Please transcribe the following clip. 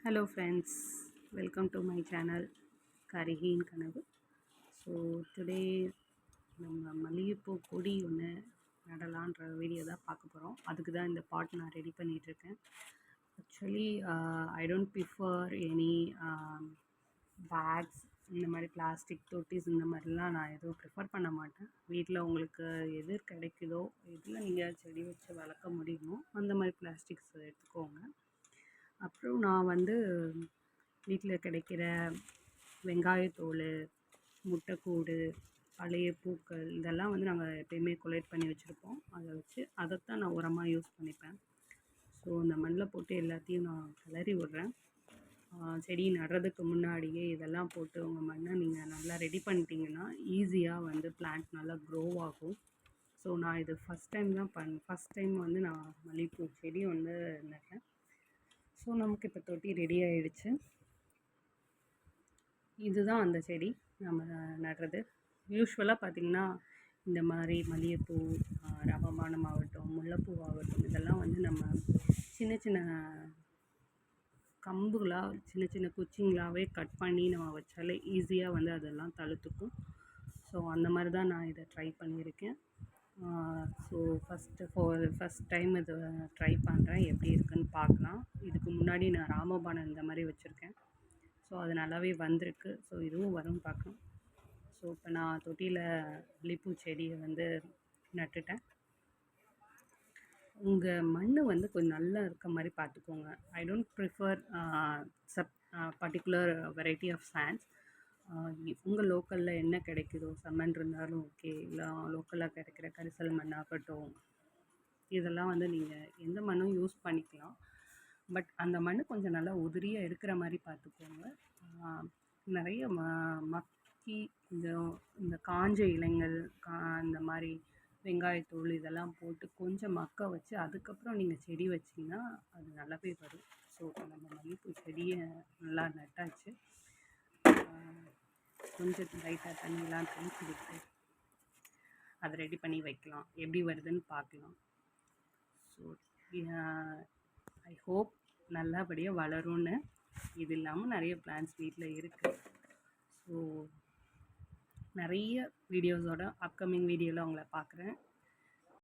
Hello friends, welcome to my channel கரிகின் கனவு. So today நம்ம மல்லிகைப்பூ கொடி ஒன்று நடலான்ற வீடியோ தான் பார்க்க போகிறோம். அதுக்கு தான் இந்த பாட் நான் ரெடி பண்ணிகிட்ருக்கேன். Actually I don't prefer any bags, இந்த மாதிரி பிளாஸ்டிக் தொட்டிஸ் இந்த மாதிரிலாம் நான் எதுவும் ப்ரிஃபர் பண்ண மாட்டேன். வீட்டில் உங்களுக்கு எது கிடைக்குதோ, எதில் நீங்கள் செடி வச்சு வளர்க்க முடியுமோ அந்த மாதிரி பிளாஸ்டிக்ஸ் எடுத்துக்கோங்க. அப்புறம் நான் வீட்டில் கிடைக்கிற வெங்காயத்தோல், முட்டைக்கூடு, பழைய பூக்கள் இதெல்லாம் நாங்கள் எப்பயுமே கொலெக்ட் பண்ணி வச்சுருப்போம். அதைத்தான் நான் உரமாக யூஸ் பண்ணிப்பேன். ஸோ இந்த மண்ணில் போட்டு எல்லாத்தையும் நான் கிளறி விட்றேன். செடி நடுறதுக்கு முன்னாடியே இதெல்லாம் போட்டு உங்கள் மண்ணை நீங்கள் நல்லா ரெடி பண்ணிட்டீங்கன்னா ஈஸியாக பிளான்ட் நல்லா க்ரோ ஆகும். ஸோ நான் இது ஃபஸ்ட் டைம் நான் மல்லிகைப்பூ செடி நடுறேன். ஸோ நமக்கு இப்போ தொட்டி ரெடி ஆகிடுச்சு. இதுதான் அந்த செடி நம்ம நடுறது. யூஸ்வலாக பார்த்திங்கன்னா இந்த மாதிரி மல்லிகைப்பூ, ரமபானம் ஆகட்டும், முல்லைப்பூ ஆகட்டும், இதெல்லாம் நம்ம சின்ன சின்ன கம்புகளாக சின்ன சின்ன குச்சிங்களாகவே கட் பண்ணி நம்ம வச்சாலே ஈஸியாக அதெல்லாம் தழுத்துக்கும். ஸோ அந்த மாதிரி தான் நான் இதை ட்ரை பண்ணியிருக்கேன். ஸோ ஃபஸ்ட் டைம் இது ட்ரை பண்ணுறேன், எப்படி இருக்குதுன்னு பார்க்கலாம். இதுக்கு முன்னாடி நான் ராமபானம் இந்த மாதிரி வச்சுருக்கேன். ஸோ அது நல்லாவே வந்திருக்கு. ஸோ இதுவும் வரும்னு பார்க்கலாம். ஸோ இப்போ நான் தொட்டியில் மல்லிகைப்பூ செடியை நட்டுட்டேன். உங்கள் மண் கொஞ்சம் நல்லா இருக்க மாதிரி பார்த்துக்கோங்க. I don't prefer particular variety of sands. உங்கள் லோக்கலில் என்ன கிடைக்குதோ, செம்மண் இருந்தாலும் ஓகே, இல்லை லோக்கலாக கிடைக்கிற கரிசல் மண்ணாகட்டும், இதெல்லாம் நீங்கள் எந்த மண்ணும் யூஸ் பண்ணிக்கலாம். பட் அந்த மண் கொஞ்சம் நல்லா உதிரியாக இருக்கிற மாதிரி பார்த்துக்கோங்க. நிறைய மக்கி கொஞ்சம் இந்த காஞ்ச இலைங்கள், இந்த மாதிரி வெங்காயத்தூள் இதெல்லாம் போட்டு கொஞ்சம் மக்க வச்சு அதுக்கப்புறம் நீங்கள் செடி வச்சிங்கன்னா அது நல்லாவே வரும். ஸோ நம்ம மல்லிகைப்பூ செடியை நல்லா நட்டாச்சு. கொஞ்சம் லைட்டாக தண்ணியெலாம் தெளித்து விட்டு அதை ரெடி பண்ணி வைக்கலாம். எப்படி வருதுன்னு பார்க்கலாம். ஸோ ஐ ஹோப் நல்லபடியாக வளரும்னு. இது இல்லாமல் நிறைய பிளான்ஸ் வீட்டில் இருக்குது. ஸோ நிறைய வீடியோஸோட அப்கமிங் வீடியோவில் உங்களை பார்க்குறேன்.